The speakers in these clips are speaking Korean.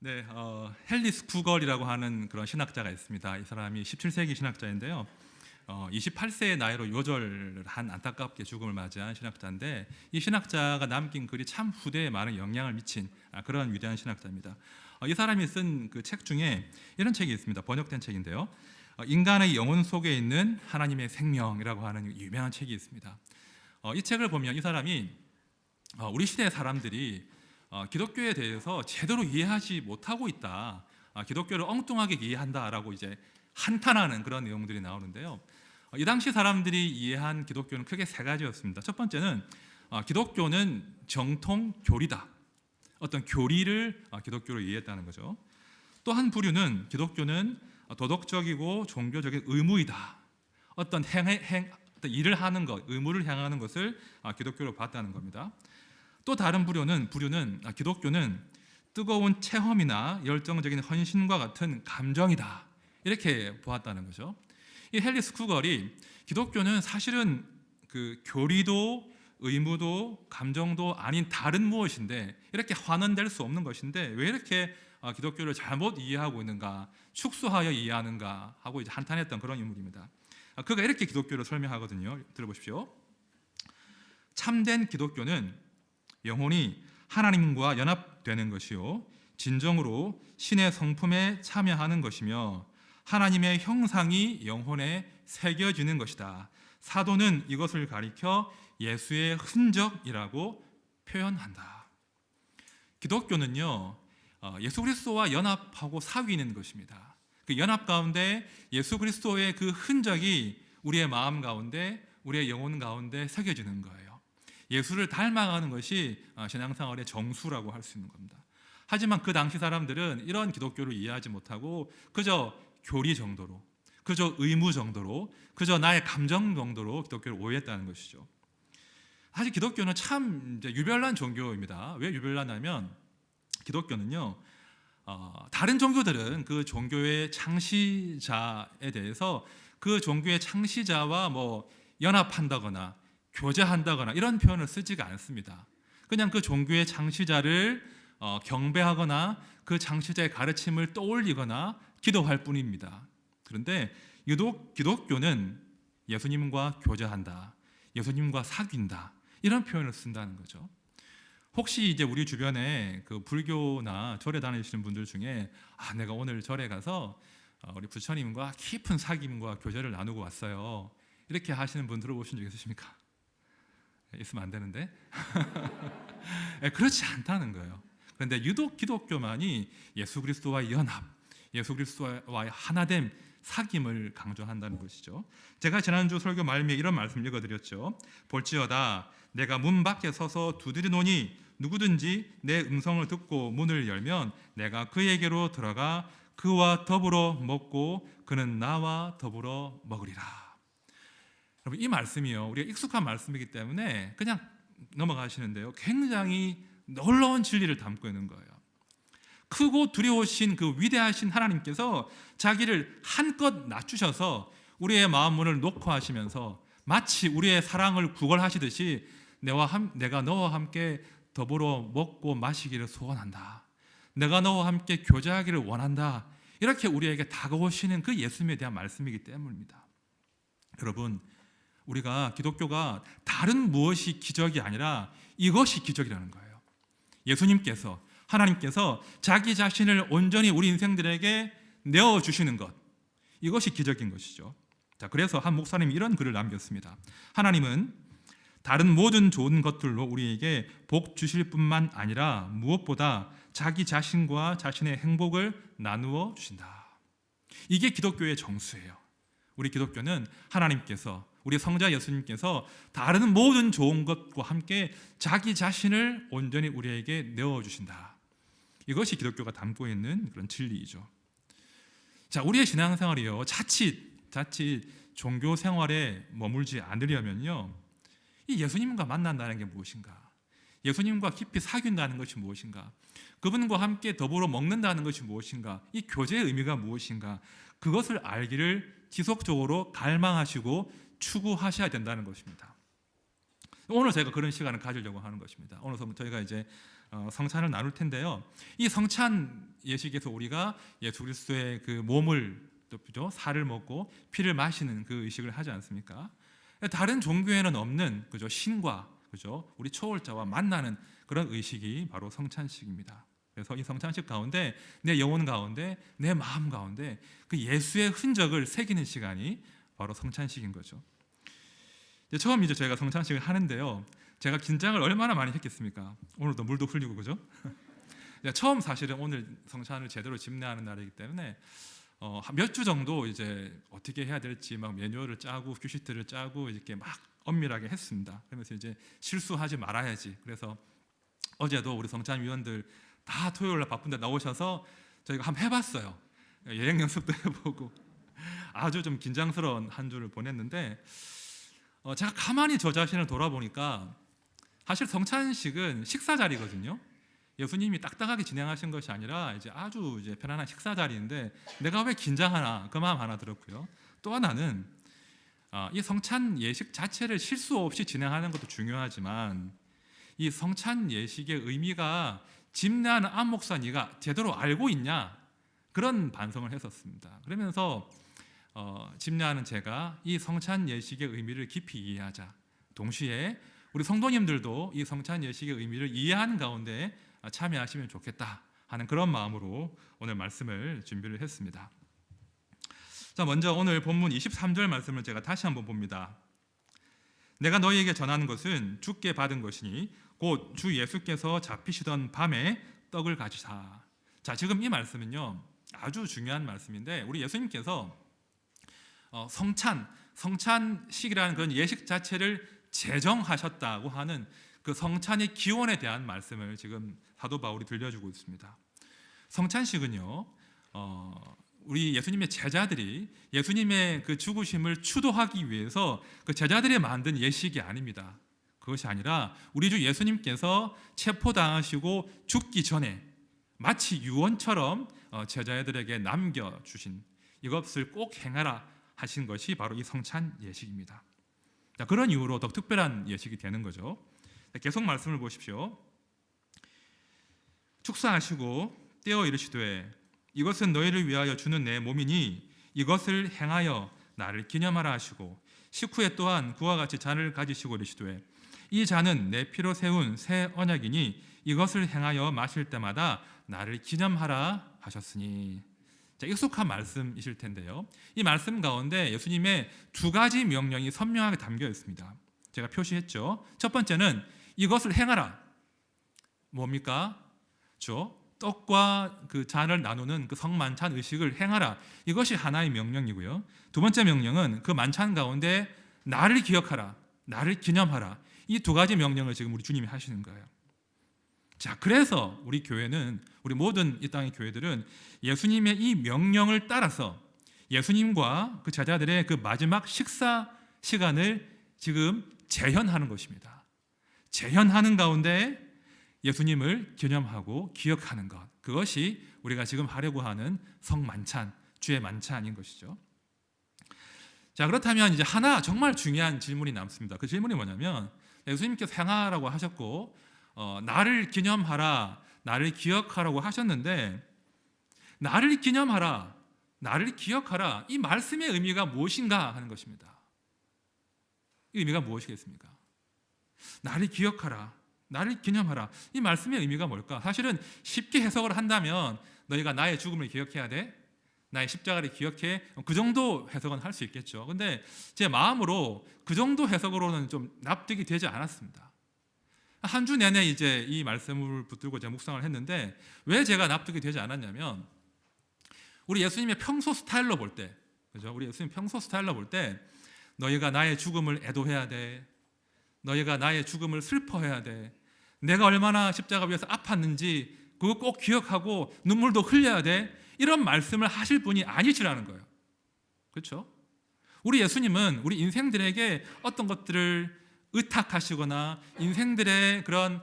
네, 헬리스 쿠걸이라고 하는 그런 신학자가 있습니다. 이 사람이 17세기 신학자인데요. 28세의 나이로 요절을 한 안타깝게 죽음을 맞이한 신학자인데, 이 신학자가 남긴 글이 참 후대에 많은 영향을 미친 그런 위대한 신학자입니다. 이 사람이 쓴 그 책 중에 이런 책이 있습니다. 번역된 책인데요. 인간의 영혼 속에 있는 하나님의 생명이라고 하는 유명한 책이 있습니다. 이 책을 보면 이 사람이 우리 시대의 사람들이 기독교에 대해서 제대로 이해하지 못하고 있다, 기독교를 엉뚱하게 이해한다라고 이제 한탄하는 그런 내용들이 나오는데요. 이 당시 사람들이 이해한 기독교는 크게 세 가지였습니다. 첫 번째는 기독교는 정통 교리다. 어떤 교리를 기독교로 이해했다는 거죠. 또 한 부류는 기독교는 도덕적이고 종교적인 의무이다. 어떤 어떤 일을 하는 것, 의무를 향하는 것을 기독교로 봤다는 겁니다. 또 다른 부류는 기독교는 뜨거운 체험이나 열정적인 헌신과 같은 감정이다, 이렇게 보았다는 거죠. 이 헬리스 쿠걸이 기독교는 사실은 그 교리도 의무도 감정도 아닌 다른 무엇인데, 이렇게 환원될 수 없는 것인데 왜 이렇게 기독교를 잘못 이해하고 있는가, 축소하여 이해하는가 하고 이제 한탄했던 그런 인물입니다. 그가 이렇게 기독교를 설명하거든요. 들어보십시오. 참된 기독교는 영혼이 하나님과 연합되는 것이요, 진정으로 신의 성품에 참여하는 것이며 하나님의 형상이 영혼에 새겨지는 것이다. 사도는 이것을 가리켜 예수의 흔적이라고 표현한다. 기독교는요, 예수 그리스도와 연합하고 사귀는 것입니다. 그 연합 가운데 예수 그리스도의 그 흔적이 우리의 마음 가운데, 우리의 영혼 가운데 새겨지는 거예요. 예수를 닮아가는 것이 신앙생활의 정수라고 할 수 있는 겁니다. 하지만 그 당시 사람들은 이런 기독교를 이해하지 못하고 그저 교리 정도로, 그저 의무 정도로, 그저 나의 감정 정도로 기독교를 오해했다는 것이죠. 사실 기독교는 참 이제 유별난 종교입니다. 왜 유별나냐면 기독교는요, 다른 종교들은 그 종교의 창시자에 대해서 그 종교의 창시자와 뭐 연합한다거나 교제한다거나 이런 표현을 쓰지가 않습니다. 그냥 그 종교의 창시자를 경배하거나 그 창시자의 가르침을 떠올리거나 기도할 뿐입니다. 그런데 유독 기독교는 예수님과 교제한다, 예수님과 사귄다, 이런 표현을 쓴다는 거죠. 혹시 이제 우리 주변에 그 불교나 절에 다니시는 분들 중에 내가 오늘 절에 가서 우리 부처님과 깊은 사귐과 교제를 나누고 왔어요, 이렇게 하시는 분 들어보신 적 있으십니까? 있으면 안 되는데 그렇지 않다는 거예요. 그런데 유독 기독교만이 예수 그리스도와의 연합, 예수 그리스도와의 하나됨, 사귐을 강조한다는 것이죠. 제가 지난주 설교 말미에 이런 말씀 읽어드렸죠. 볼지어다 내가 문 밖에 서서 두드리노니 누구든지 내 음성을 듣고 문을 열면 내가 그에게로 들어가 그와 더불어 먹고 그는 나와 더불어 먹으리라. 여러분, 이 말씀이요, 우리가 익숙한 말씀이기 때문에 그냥 넘어가시는데요, 굉장히 놀라운 진리를 담고 있는 거예요. 크고 두려우신 그 위대하신 하나님께서 자기를 한껏 낮추셔서 우리의 마음 문을 놓고 하시면서 마치 우리의 사랑을 구걸하시듯이 내가 너와 함께 더불어 먹고 마시기를 소원한다, 내가 너와 함께 교제하기를 원한다, 이렇게 우리에게 다가오시는 그 예수님에 대한 말씀이기 때문입니다. 여러분, 우리가 기독교가 다른 무엇이 기적이 아니라 이것이 기적이라는 거예요. 예수님께서, 하나님께서 자기 자신을 온전히 우리 인생들에게 내어주시는 것, 이것이 기적인 것이죠. 자, 그래서 한 목사님이 이런 글을 남겼습니다. 하나님은 다른 모든 좋은 것들로 우리에게 복 주실 뿐만 아니라 무엇보다 자기 자신과 자신의 행복을 나누어 주신다. 이게 기독교의 정수예요. 우리 기독교는 하나님께서, 우리 성자 예수님께서 다른 모든 좋은 것과 함께 자기 자신을 온전히 우리에게 내어주신다. 이것이 기독교가 담고 있는 그런 진리이죠. 자, 우리의 신앙생활이요, 자칫 종교 생활에 머물지 않으려면요, 이 예수님과 만난다는 게 무엇인가, 예수님과 깊이 사귄다는 것이 무엇인가, 그분과 함께 더불어 먹는다는 것이 무엇인가, 이 교제의 의미가 무엇인가, 그것을 알기를 지속적으로 갈망하시고 추구하셔야 된다는 것입니다. 오늘 제가 그런 시간을 가지려고 하는 것입니다. 오늘 저희가 이제 성찬을 나눌 텐데요, 이 성찬 예식에서 우리가 예수 그리스도의 그 몸을 또 살을 먹고 피를 마시는 그 의식을 하지 않습니까? 다른 종교에는 없는 그죠 신과 그죠 우리 초월자와 만나는 그런 의식이 바로 성찬식입니다. 그래서 이 성찬식 가운데 내 영혼 가운데 내 마음 가운데 그 예수의 흔적을 새기는 시간이 바로 성찬식인 거죠. 처음 저희가 성찬식을 하는데요. 제가 긴장을 얼마나 많이 했겠습니까? 오늘도 물도 흘리고 그죠? 처음 사실은 오늘 성찬을 제대로 집례하는 날이기 때문에 몇 주 정도 이제 어떻게 해야 될지 막 매뉴얼을 짜고 큐시트를 짜고 이렇게 막 엄밀하게 했습니다. 그러면서 이제 실수하지 말아야지. 그래서 어제도 우리 성찬위원들 다 토요일 날 바쁜데 나오셔서 저희가 한번 해봤어요. 예행 연습도 해보고 아주 좀 긴장스러운 한 주를 보냈는데 제가 가만히 저 자신을 돌아보니까 사실 성찬식은 식사 자리거든요. 예수님이 딱딱하게 진행하신 것이 아니라 이제 아주 이제 편안한 식사 자리인데 내가 왜 긴장하나 그 마음 하나 들었고요. 또 하나는 이 성찬 예식 자체를 실수 없이 진행하는 것도 중요하지만 이 성찬 예식의 의미가 집례하는 안 목사 네가 제대로 알고 있냐 그런 반성을 했었습니다. 그러면서 집례하는 제가 이 성찬 예식의 의미를 깊이 이해하자. 동시에 우리 성도님들도 이 성찬 예식의 의미를 이해하는 가운데 참여하시면 좋겠다 하는 그런 마음으로 오늘 말씀을 준비를 했습니다. 자, 먼저 오늘 본문 23절 말씀을 제가 다시 한번 봅니다. 내가 너희에게 전하는 것은 주께 받은 것이니 곧 주 예수께서 잡히시던 밤에 떡을 가지사. 자, 지금 이 말씀은요 아주 중요한 말씀인데 우리 예수님께서 성찬식이라는 그런 예식 자체를 제정하셨다고 하는 그 성찬의 기원에 대한 말씀을 지금 사도 바울이 들려주고 있습니다. 성찬식은요 우리 예수님의 제자들이 예수님의 그 죽으심을 추도하기 위해서 그 제자들이 만든 예식이 아닙니다. 그것이 아니라 우리 주 예수님께서 체포당하시고 죽기 전에 마치 유언처럼 제자들에게 남겨주신 이것을 꼭 행하라 하신 것이 바로 이 성찬 예식입니다. 그런 이유로 더 특별한 예식이 되는 거죠. 계속 말씀을 보십시오. 축사하시고 떼어 이르시되 이것은 너희를 위하여 주는 내 몸이니 이것을 행하여 나를 기념하라 하시고 식후에 또한 그와 같이 잔을 가지시고 이르시되 이 잔은 내 피로 세운 새 언약이니 이것을 행하여 마실 때마다 나를 기념하라 하셨으니. 자, 익숙한 말씀이실 텐데요. 이 말씀 가운데 예수님의 두 가지 명령이 선명하게 담겨 있습니다. 제가 표시했죠. 첫 번째는 이것을 행하라. 뭡니까? 떡과 그 잔을 나누는 그 성만찬 의식을 행하라. 이것이 하나의 명령이고요. 두 번째 명령은 그 만찬 가운데 나를 기억하라, 나를 기념하라. 이 두 가지 명령을 지금 우리 주님이 하시는 거예요. 자, 그래서 우리 교회는, 우리 모든 이 땅의 교회들은 예수님의 이 명령을 따라서 예수님과 그 제자들의 그 마지막 식사 시간을 지금 재현하는 것입니다. 재현하는 가운데 예수님을 기념하고 기억하는 것, 그것이 우리가 지금 하려고 하는 성만찬, 주의 만찬인 것이죠. 자, 그렇다면 이제 하나 정말 중요한 질문이 남습니다. 그 질문이 뭐냐면 예수님께서 행하라고 하셨고 나를 기념하라, 나를 기억하라고 하셨는데 나를 기념하라, 나를 기억하라, 이 말씀의 의미가 무엇인가 하는 것입니다. 이 의미가 무엇이겠습니까? 나를 기억하라, 나를 기념하라, 이 말씀의 의미가 뭘까? 사실은 쉽게 해석을 한다면 너희가 나의 죽음을 기억해야 돼, 나의 십자가를 기억해, 그 정도 해석은 할 수 있겠죠. 근데 제 마음으로 그 정도 해석으로는 좀 납득이 되지 않았습니다. 한 주 내내 이제 이 말씀을 붙들고 제가 묵상을 했는데 왜 제가 납득이 되지 않았냐면 우리 예수님의 평소 스타일로 볼 때, 그죠? 우리 예수님 평소 스타일로 볼 때 너희가 나의 죽음을 애도해야 돼, 너희가 나의 죽음을 슬퍼해야 돼, 내가 얼마나 십자가 위에서 아팠는지 그거 꼭 기억하고 눈물도 흘려야 돼, 이런 말씀을 하실 분이 아니시라는 거예요. 그렇죠? 우리 예수님은 우리 인생들에게 어떤 것들을 의탁하시거나 인생들의 그런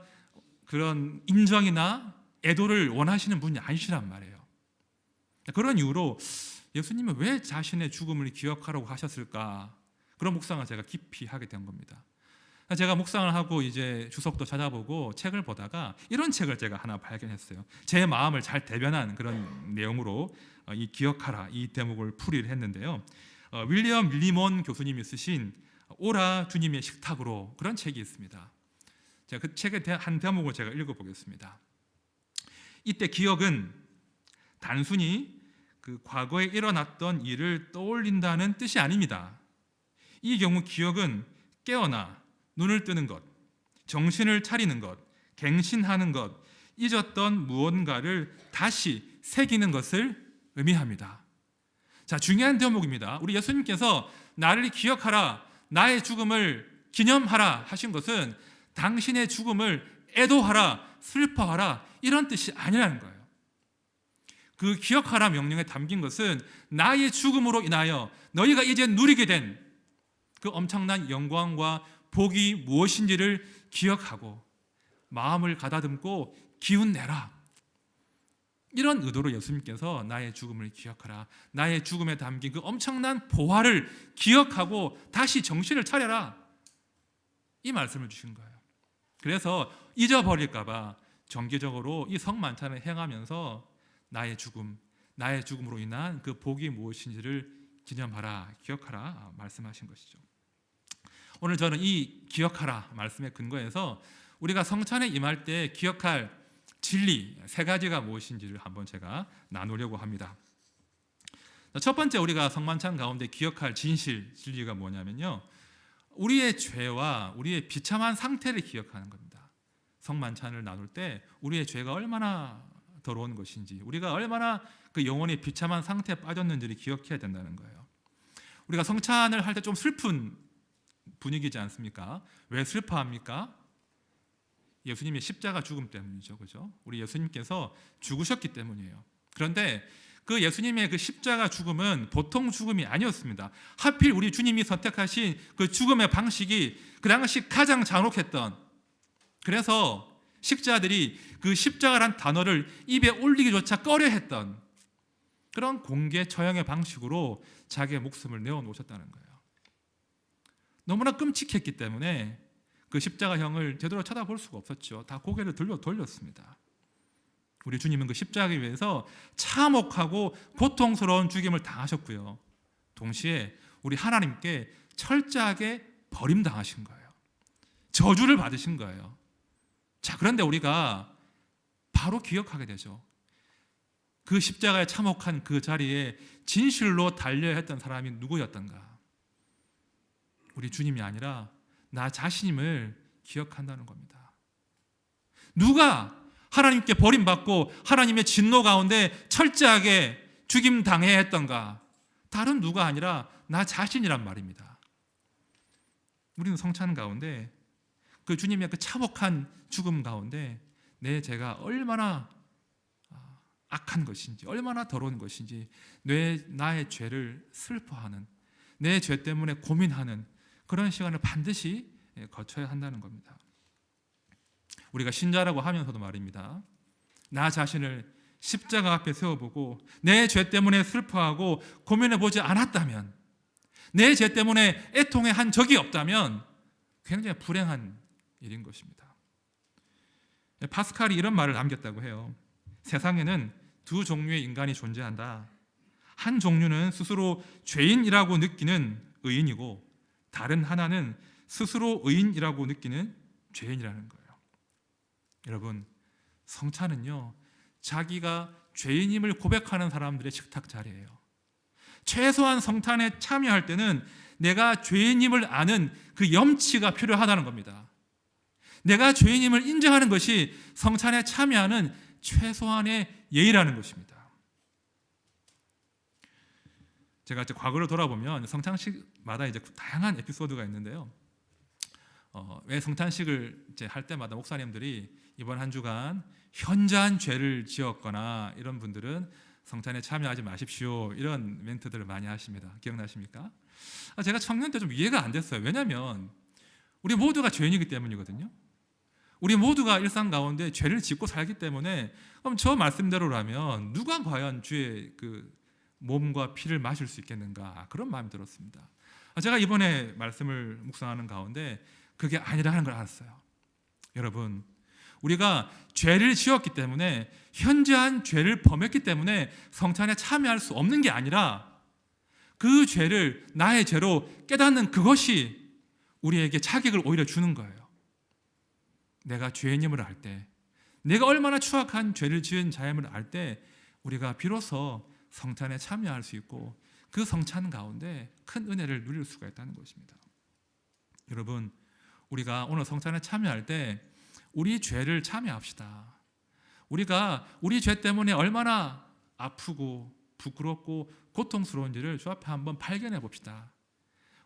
인정이나 애도를 원하시는 분이 아니시란 말이에요. 그런 이유로 예수님은 왜 자신의 죽음을 기억하라고 하셨을까? 그런 묵상을 제가 깊이 하게 된 겁니다. 제가 묵상을 하고 이제 주석도 찾아보고 책을 보다가 이런 책을 제가 하나 발견했어요. 제 마음을 잘 대변한 그런 내용으로 이 기억하라 이 대목을 풀이를 했는데요. 윌리엄 밀리몬 교수님이 쓰신 오라 주님의 식탁으로 그런 책이 있습니다. 제가 그 책의 한 대목을 제가 읽어보겠습니다. 이때 기억은 단순히 그 과거에 일어났던 일을 떠올린다는 뜻이 아닙니다. 이 경우 기억은 깨어나 눈을 뜨는 것, 정신을 차리는 것, 갱신하는 것, 잊었던 무언가를 다시 새기는 것을 의미합니다. 자, 중요한 대목입니다. 우리 예수님께서 나를 기억하라, 나의 죽음을 기념하라 하신 것은 당신의 죽음을 애도하라, 슬퍼하라 이런 뜻이 아니라는 거예요. 그 기억하라 명령에 담긴 것은 나의 죽음으로 인하여 너희가 이제 누리게 된 그 엄청난 영광과 복이 무엇인지를 기억하고 마음을 가다듬고 기운내라. 이런 의도로 예수님께서 나의 죽음을 기억하라, 나의 죽음에 담긴 그 엄청난 보화를 기억하고 다시 정신을 차려라, 이 말씀을 주신 거예요. 그래서 잊어버릴까 봐 정기적으로 이 성만찬을 행하면서 나의 죽음으로 인한 그 복이 무엇인지를 기념하라, 기억하라 말씀하신 것이죠. 오늘 저는 이 기억하라 말씀의 근거에서 우리가 성찬에 임할 때 기억할 진리 세 가지가 무엇인지를 한번 제가 나누려고 합니다. 첫 번째, 우리가 성만찬 가운데 기억할 진리가 뭐냐면요, 우리의 죄와 우리의 비참한 상태를 기억하는 겁니다. 성만찬을 나눌 때 우리의 죄가 얼마나 더러운 것인지, 우리가 얼마나 그 영혼의 비참한 상태에 빠졌는지를 기억해야 된다는 거예요. 우리가 성찬을 할 때 좀 슬픈 분위기지 않습니까? 왜 슬퍼합니까? 예수님의 십자가 죽음 때문이죠, 그죠? 우리 예수님께서 죽으셨기 때문이에요. 그런데 그 예수님의 그 십자가 죽음은 보통 죽음이 아니었습니다. 하필 우리 주님이 선택하신 그 죽음의 방식이 그 당시 가장 잔혹했던, 그래서 식자들이 그 십자가란 단어를 입에 올리기조차 꺼려했던 그런 공개 처형의 방식으로 자기의 목숨을 내어놓으셨다는 거예요. 너무나 끔찍했기 때문에 그 십자가형을 제대로 쳐다볼 수가 없었죠. 다 고개를 돌렸습니다. 우리 주님은 그 십자가에 위해서 참혹하고 고통스러운 죽임을 당하셨고요, 동시에 우리 하나님께 철저하게 버림당하신 거예요. 저주를 받으신 거예요. 자, 그런데 우리가 바로 기억하게 되죠. 그 십자가에 참혹한 그 자리에 진실로 달려야 했던 사람이 누구였던가? 우리 주님이 아니라 나 자신임을 기억한다는 겁니다. 누가 하나님께 버림받고 하나님의 진노 가운데 철저하게 죽임당해야 했던가? 다른 누가 아니라 나 자신이란 말입니다. 우리는 성찬 가운데 그 주님의 그 참혹한 죽음 가운데 내 죄가 얼마나 악한 것인지, 얼마나 더러운 것인지, 나의 죄를 슬퍼하는, 내 죄 때문에 고민하는 그런 시간을 반드시 거쳐야 한다는 겁니다. 우리가 신자라고 하면서도 말입니다, 나 자신을 십자가 앞에 세워보고 내 죄 때문에 슬퍼하고 고민해보지 않았다면, 내 죄 때문에 애통해 한 적이 없다면 굉장히 불행한 일인 것입니다. 파스칼이 이런 말을 남겼다고 해요. 세상에는 두 종류의 인간이 존재한다. 한 종류는 스스로 죄인이라고 느끼는 의인이고, 다른 하나는 스스로 의인이라고 느끼는 죄인이라는 거예요. 여러분, 성찬은요, 자기가 죄인임을 고백하는 사람들의 식탁 자리예요. 최소한 성찬에 참여할 때는 내가 죄인임을 아는 그 염치가 필요하다는 겁니다. 내가 죄인임을 인정하는 것이 성찬에 참여하는 최소한의 예의라는 것입니다. 제가 이제 과거를 돌아보면 성찬식마다 이제 다양한 에피소드가 있는데요. 왜 성찬식을 이제 할 때마다 목사님들이 이번 한 주간 현저한 죄를 지었거나 이런 분들은 성찬에 참여하지 마십시오, 이런 멘트들을 많이 하십니다. 기억나십니까? 제가 청년 때 좀 이해가 안 됐어요. 왜냐하면 우리 모두가 죄인이기 때문이거든요. 우리 모두가 일상 가운데 죄를 짓고 살기 때문에, 그럼 저 말씀대로라면 누가 과연 주의 그 몸과 피를 마실 수 있겠는가, 그런 마음이 들었습니다. 제가 이번에 말씀을 묵상하는 가운데 그게 아니라는 걸 알았어요. 여러분, 우리가 죄를 지었기 때문에, 현저한 죄를 범했기 때문에 성찬에 참여할 수 없는 게 아니라, 그 죄를 나의 죄로 깨닫는 그것이 우리에게 자격을 오히려 주는 거예요. 내가 죄인임을 알 때, 내가 얼마나 추악한 죄를 지은 자임을 알 때 우리가 비로소 성찬에 참여할 수 있고, 그 성찬 가운데 큰 은혜를 누릴 수가 있다는 것입니다. 여러분, 우리가 오늘 성찬에 참여할 때 우리 죄를 참여합시다. 우리가 우리 죄 때문에 얼마나 아프고 부끄럽고 고통스러운지를 주 앞에 한번 발견해 봅시다.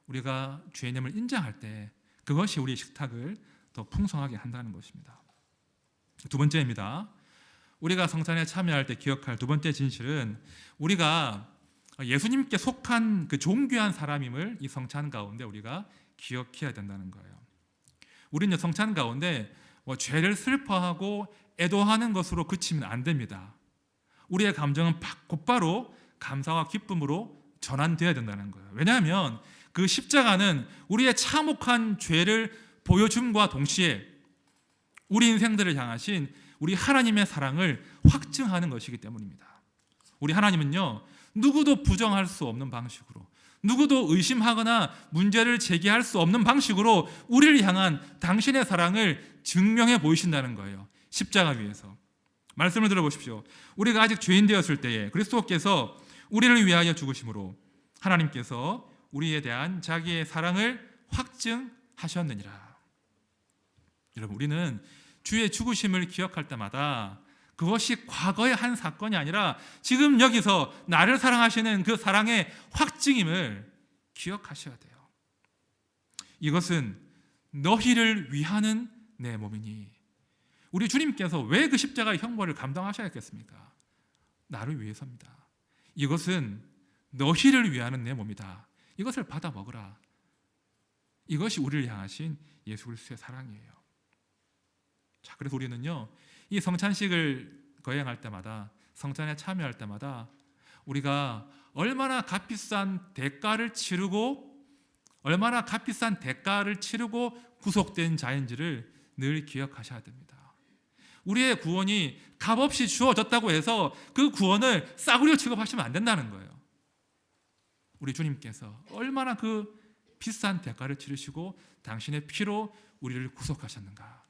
우리가 죄인임을 인정할 때 그것이 우리 식탁을 더 풍성하게 한다는 것입니다. 두 번째입니다. 우리가 성찬에 참여할 때 기억할 두 번째 진실은, 우리가 예수님께 속한 그 존귀한 사람임을 이 성찬 가운데 우리가 기억해야 된다는 거예요. 우리는 성찬 가운데 죄를 슬퍼하고 애도하는 것으로 그치면 안 됩니다. 우리의 감정은 곧바로 감사와 기쁨으로 전환되어야 된다는 거예요. 왜냐하면 그 십자가는 우리의 참혹한 죄를 보여줌과 동시에 우리 인생들을 향하신 우리 하나님의 사랑을 확증하는 것이기 때문입니다. 우리 하나님은요, 누구도 부정할 수 없는 방식으로, 누구도 의심하거나 문제를 제기할 수 없는 방식으로 우리를 향한 당신의 사랑을 증명해 보이신다는 거예요. 십자가 위에서. 말씀을 들어보십시오. 우리가 아직 죄인 되었을 때에 그리스도께서 우리를 위하여 죽으심으로 하나님께서 우리에 대한 자기의 사랑을 확증하셨느니라. 여러분, 우리는 주의 죽으심을 기억할 때마다 그것이 과거의 한 사건이 아니라 지금 여기서 나를 사랑하시는 그 사랑의 확증임을 기억하셔야 돼요. 이것은 너희를 위하는 내 몸이니. 우리 주님께서 왜 그 십자가의 형벌을 감당하셔야겠습니까? 나를 위해서입니다. 이것은 너희를 위하는 내 몸이다. 이것을 받아 먹으라. 이것이 우리를 향하신 예수 그리스도의 사랑이에요. 자, 그래서 우리는요, 이 성찬식을 거행할 때마다, 성찬에 참여할 때마다 우리가 얼마나 값비싼 대가를 치르고 구속된 자인지를 늘 기억하셔야 됩니다. 우리의 구원이 값없이 주어졌다고 해서 그 구원을 싸구려 취급하시면 안 된다는 거예요. 우리 주님께서 얼마나 그 비싼 대가를 치르시고 당신의 피로 우리를 구속하셨는가,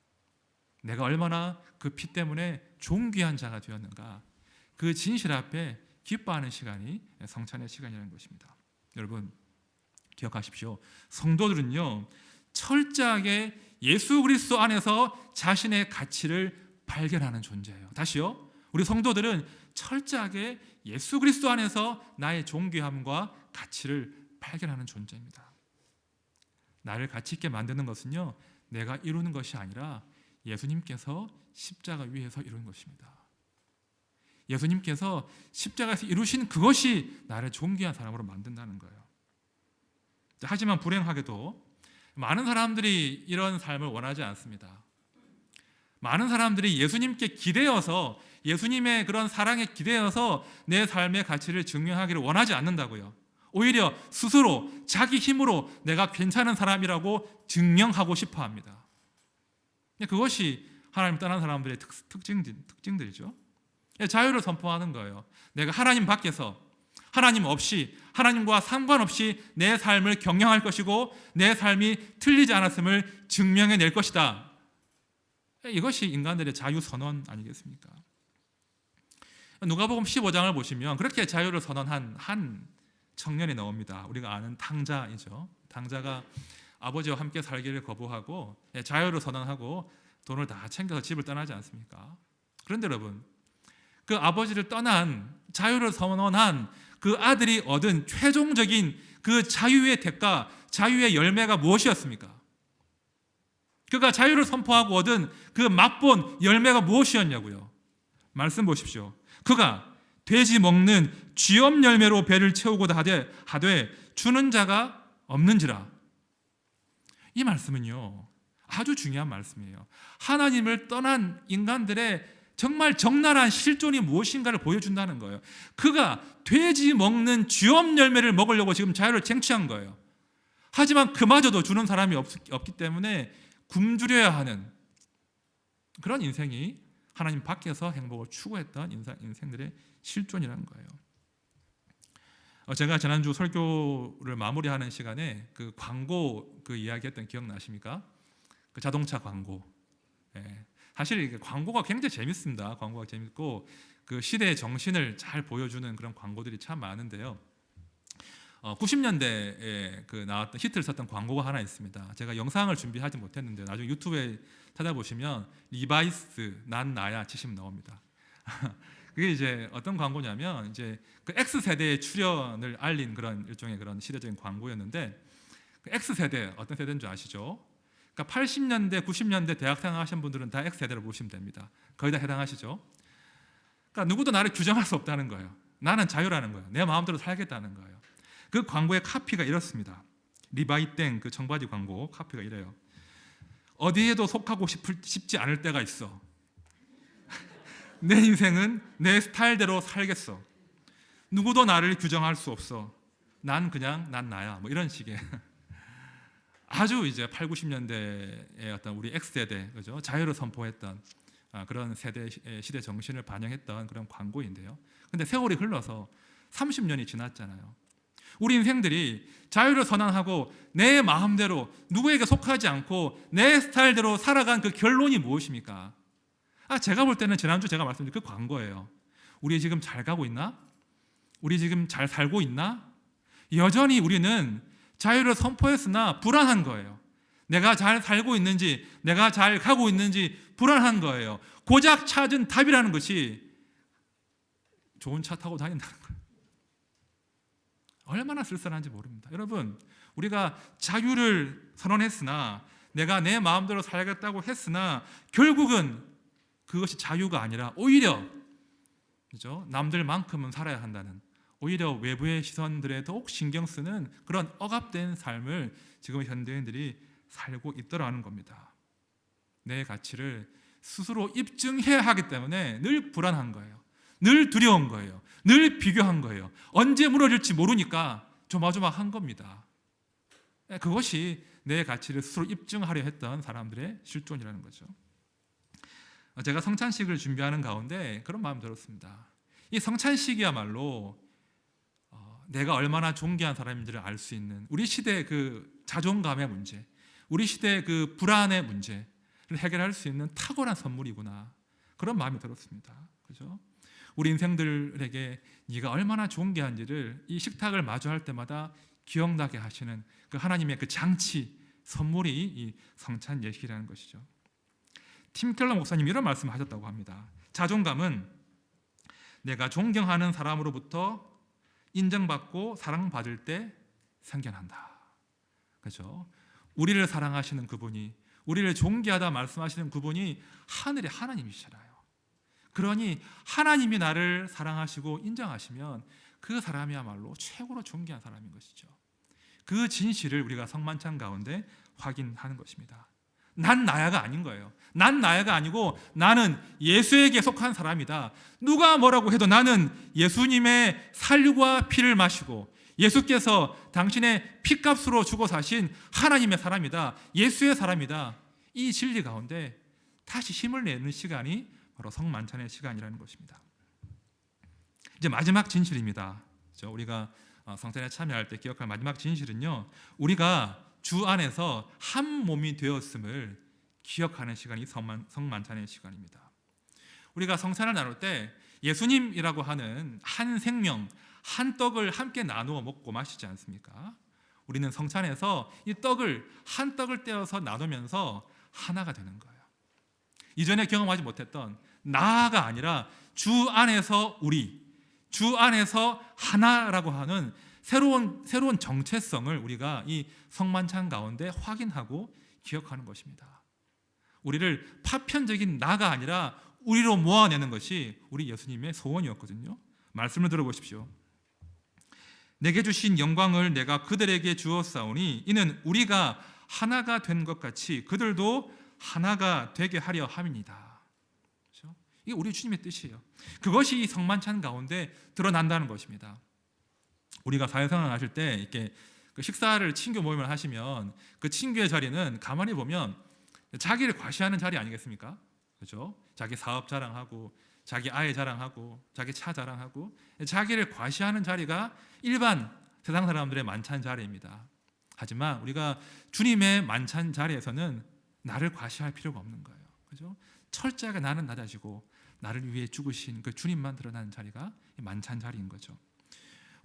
내가 얼마나 그 피 때문에 존귀한 자가 되었는가, 그 진실 앞에 기뻐하는 시간이 성찬의 시간이라는 것입니다. 여러분, 기억하십시오. 성도들은요, 철저하게 예수 그리스도 안에서 자신의 가치를 발견하는 존재예요. 다시요, 우리 성도들은 철저하게 예수 그리스도 안에서 나의 존귀함과 가치를 발견하는 존재입니다. 나를 가치 있게 만드는 것은요, 내가 이루는 것이 아니라 예수님께서 십자가 위에서 이룬 것입니다. 예수님께서 십자가에서 이루신 그것이 나를 존귀한 사람으로 만든다는 거예요. 하지만 불행하게도 많은 사람들이 이런 삶을 원하지 않습니다. 많은 사람들이 예수님께 기대어서, 예수님의 그런 사랑에 기대어서 내 삶의 가치를 증명하기를 원하지 않는다고요. 오히려 스스로 자기 힘으로 내가 괜찮은 사람이라고 증명하고 싶어 합니다. 그것이 하나님 떠난 사람들의 특징들이죠. 자유를 선포하는 거예요. 내가 하나님 밖에서, 하나님 없이, 하나님과 상관없이 내 삶을 경영할 것이고 내 삶이 틀리지 않았음을 증명해낼 것이다. 이것이 인간들의 자유 선언 아니겠습니까? 누가복음 15장을 보시면 그렇게 자유를 선언한 한 청년이 나옵니다. 우리가 아는 탕자이죠. 탕자가 아버지와 함께 살기를 거부하고 자유를 선언하고 돈을 다 챙겨서 집을 떠나지 않습니까? 그런데 여러분, 그 아버지를 떠난, 자유를 선언한 그 아들이 얻은 최종적인 그 자유의 대가, 자유의 열매가 무엇이었습니까? 그가 자유를 선포하고 얻은 그 맛본 열매가 무엇이었냐고요? 말씀 보십시오. 그가 돼지 먹는 쥐엄 열매로 배를 채우고자 하되 주는 자가 없는지라. 이 말씀은요, 아주 중요한 말씀이에요. 하나님을 떠난 인간들의 정말 적나라한 실존이 무엇인가를 보여준다는 거예요. 그가 돼지 먹는 쥐엄 열매를 먹으려고 지금 자유를 쟁취한 거예요. 하지만 그마저도 주는 사람이 없기 때문에 굶주려야 하는 그런 인생이 하나님 밖에서 행복을 추구했던 인생들의 실존이라는 거예요. 제가 지난주 설교를 마무리하는 시간에 그 광고 그 이야기했던 기억나십니까? 그 자동차 광고. 사실 광고가 굉장히 재밌습니다. 광고가 재밌고 그 시대의 정신을 잘 보여주는 그런 광고들이 참 많은데요. 90년대에 그 나왔던 히트를 쳤던 광고가 하나 있습니다. 제가 영상을 준비하지 못했는데 나중에 유튜브에 찾아보시면 리바이스 난 나야 치시면 나옵니다. 그게 이제 어떤 광고냐면 이제 그 X 세대의 출현을 알린 그런 일종의 그런 시대적인 광고였는데 그 X 세대 어떤 세대인 줄 아시죠? 그러니까 80년대, 90년대 대학생 하신 분들은 다 X 세대로 보시면 됩니다. 거의 다 해당하시죠? 그러니까 누구도 나를 규정할 수 없다는 거예요. 나는 자유라는 거예요. 내 마음대로 살겠다는 거예요. 그 광고의 카피가 이렇습니다. 리바이땡 그 청바지 광고 카피가 이래요. 어디에도 속하고 싶지 않을 때가 있어. 내 인생은 내 스타일대로 살겠어. 누구도 나를 규정할 수 없어. 난 그냥 난 나야. 뭐 이런 식의 아주 이제 8, 90년대의 어떤 우리 X세대 그죠? 자유를 선포했던 그런 시대 정신을 반영했던 그런 광고인데요. 근데 세월이 흘러서 30년이 지났잖아요. 우리 인생들이 자유를 선언하고 내 마음대로 누구에게 속하지 않고 내 스타일대로 살아간 그 결론이 무엇입니까? 제가 볼 때는 지난주 제가 말씀드린 그 광고예요. 우리 지금 잘 가고 있나? 우리 지금 잘 살고 있나? 여전히 우리는 자유를 선포했으나 불안한 거예요. 내가 잘 살고 있는지, 내가 잘 가고 있는지 불안한 거예요. 고작 찾은 답이라는 것이 좋은 차 타고 다닌다는 거예요. 얼마나 쓸쓸한지 모릅니다. 여러분, 우리가 자유를 선언했으나 내가 내 마음대로 살겠다고 했으나 결국은 그것이 자유가 아니라 오히려 그죠? 남들만큼은 살아야 한다는 오히려 외부의 시선들에 더욱 신경 쓰는 그런 억압된 삶을 지금 현대인들이 살고 있더라는 겁니다. 내 가치를 스스로 입증해야 하기 때문에 늘 불안한 거예요. 늘 두려운 거예요. 늘 비교한 거예요. 언제 무너질지 모르니까 조마조마한 겁니다. 그것이 내 가치를 스스로 입증하려 했던 사람들의 실존이라는 거죠. 제가 성찬식을 준비하는 가운데 그런 마음이 들었습니다. 이 성찬식이야말로 내가 얼마나 존귀한 사람인지를 알 수 있는 우리 시대의 그 자존감의 문제, 우리 시대의 그 불안의 문제를 해결할 수 있는 탁월한 선물이구나 그런 마음이 들었습니다. 그죠? 우리 인생들에게 네가 얼마나 존귀한지를 이 식탁을 마주할 때마다 기억나게 하시는 그 하나님의 그 장치 선물이 이 성찬 예식이라는 것이죠. 팀 켈러 목사님이 이런 말씀을 하셨다고 합니다. 자존감은 내가 존경하는 사람으로부터 인정받고 사랑받을 때 생겨난다. 그렇죠? 우리를 사랑하시는 그분이, 우리를 존귀하다 말씀하시는 그분이 하늘의 하나님이시잖아요. 그러니 하나님이 나를 사랑하시고 인정하시면 그 사람이야말로 최고로 존귀한 사람인 것이죠. 그 진실을 우리가 성만찬 가운데 확인하는 것입니다. 난 나야가 아닌 거예요. 난 나야가 아니고 나는 예수에게 속한 사람이다. 누가 뭐라고 해도 나는 예수님의 살과 피를 마시고 예수께서 당신의 피값으로 주고 사신 하나님의 사람이다. 예수의 사람이다. 이 진리 가운데 다시 힘을 내는 시간이 바로 성만찬의 시간이라는 것입니다. 이제 마지막 진실입니다. 우리가 성찬에 참여할 때 기억할 마지막 진실은요, 우리가 주 안에서 한 몸이 되었음을 기억하는 시간이 성만찬의 시간입니다. 우리가 성찬을 나눌 때 예수님이라고 하는 한 생명, 한 떡을 함께 나누어 먹고 마시지 않습니까? 우리는 성찬에서 이 떡을 한 떡을 떼어서 나누면서 하나가 되는 거예요. 이전에 경험하지 못했던 나가 아니라 주 안에서 우리, 주 안에서 하나라고 하는 새로운 정체성을 우리가 이 성만찬 가운데 확인하고 기억하는 것입니다. 우리를 파편적인 나가 아니라 우리로 모아내는 것이 우리 예수님의 소원이었거든요. 말씀을 들어보십시오. 내게 주신 영광을 내가 그들에게 주었사오니 이는 우리가 하나가 된 것 같이 그들도 하나가 되게 하려 함이니이다. 그렇죠? 이게 우리 주님의 뜻이에요. 그것이 이 성만찬 가운데 드러난다는 것입니다. 우리가 사회생활 하실 때 이렇게 그 식사를 친교 모임을 하시면 그 친교의 자리는 가만히 보면 자기를 과시하는 자리 아니겠습니까? 그렇죠? 자기 사업 자랑하고 자기 아이 자랑하고 자기 차 자랑하고 자기를 과시하는 자리가 일반 세상 사람들의 만찬 자리입니다. 하지만 우리가 주님의 만찬 자리에서는 나를 과시할 필요가 없는 거예요. 그렇죠? 철저하게 나는 낮아지고 나를 위해 죽으신 그 주님만 드러나는 자리가 만찬 자리인 거죠.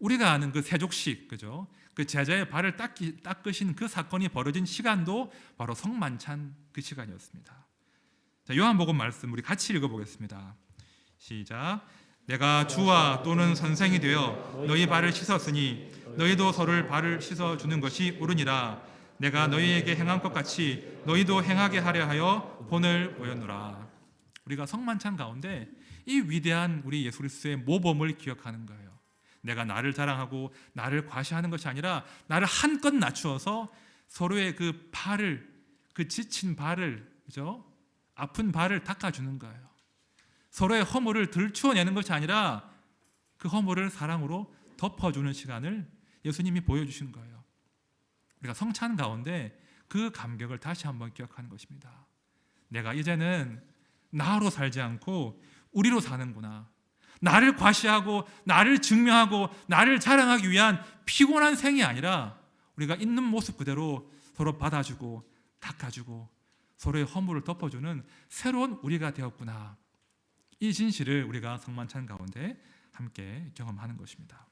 우리가 아는 그 세족식, 그죠? 그 제자의 발을 닦으신 그 사건이 벌어진 시간도 바로 성만찬 그 시간이었습니다. 자, 요한복음 말씀 우리 같이 읽어보겠습니다. 시작. 내가 주와 또는 선생이 되어 너희 발을 씻었으니 너희도 서로를 발을 씻어 주는 것이 옳으니라. 내가 너희에게 행한 것 같이 너희도 행하게 하려 하여 본을 보였노라. 우리가 성만찬 가운데 이 위대한 우리 예수 그리스도의 모범을 기억하는 거예요. 내가 나를 자랑하고 나를 과시하는 것이 아니라 나를 한껏 낮추어서 서로의 그 발을, 그 지친 발을, 그죠? 아픈 발을 닦아주는 거예요. 서로의 허물을 들추어내는 것이 아니라 그 허물을 사랑으로 덮어주는 시간을 예수님이 보여주신 거예요. 우리가 성찬 가운데 그 감격을 다시 한번 기억하는 것입니다. 내가 이제는 나로 살지 않고 우리로 사는구나. 나를 과시하고 나를 증명하고 나를 자랑하기 위한 피곤한 생이 아니라 우리가 있는 모습 그대로 서로 받아주고 닦아주고 서로의 허물을 덮어주는 새로운 우리가 되었구나. 이 진실을 우리가 성만찬 가운데 함께 경험하는 것입니다.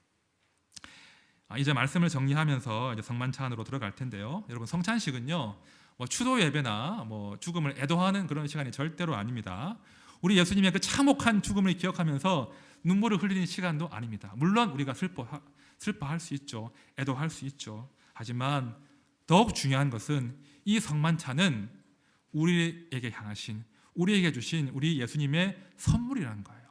이제 말씀을 정리하면서 이제 성만찬으로 들어갈 텐데요. 여러분, 성찬식은요, 추도 예배나 죽음을 애도하는 그런 시간이 절대로 아닙니다. 우리 예수님의 그 참혹한 죽음을 기억하면서 눈물을 흘리는 시간도 아닙니다. 물론 우리가 슬퍼할 수 있죠. 애도할 수 있죠. 하지만 더욱 중요한 것은 이 성만찬은 우리에게 향하신, 우리에게 주신 우리 예수님의 선물이라는 거예요.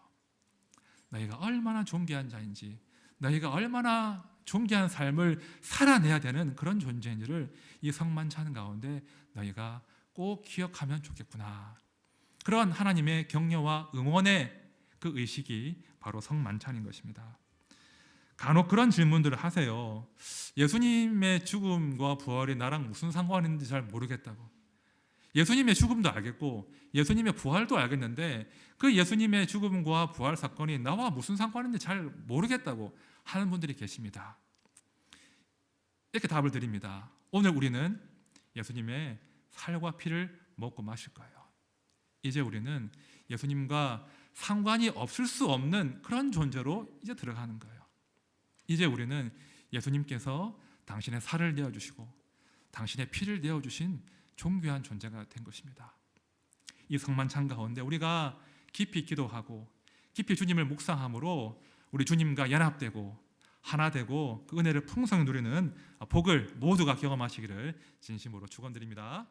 너희가 얼마나 존귀한 자인지, 너희가 얼마나 존귀한 삶을 살아내야 되는 그런 존재인지를 이 성만찬 가운데 너희가 꼭 기억하면 좋겠구나. 그런 하나님의 격려와 응원의 그 의식이 바로 성만찬인 것입니다. 간혹 그런 질문들을 하세요. 예수님의 죽음과 부활이 나랑 무슨 상관이 있는지 잘 모르겠다고. 예수님의 죽음도 알겠고 예수님의 부활도 알겠는데 그 예수님의 죽음과 부활 사건이 나와 무슨 상관인지 잘 모르겠다고 하는 분들이 계십니다. 이렇게 답을 드립니다. 오늘 우리는 예수님의 살과 피를 먹고 마실 거예요. 이제 우리는 예수님과 상관이 없을 수 없는 그런 존재로 이제 들어가는 거예요. 이제 우리는 예수님께서 당신의 살을 내어주시고 당신의 피를 내어주신 존귀한 존재가 된 것입니다. 이 성만찬 가운데 우리가 깊이 기도하고 깊이 주님을 묵상함으로 우리 주님과 연합되고 하나 되고 그 은혜를 풍성히 누리는 복을 모두가 경험하시기를 진심으로 축원드립니다.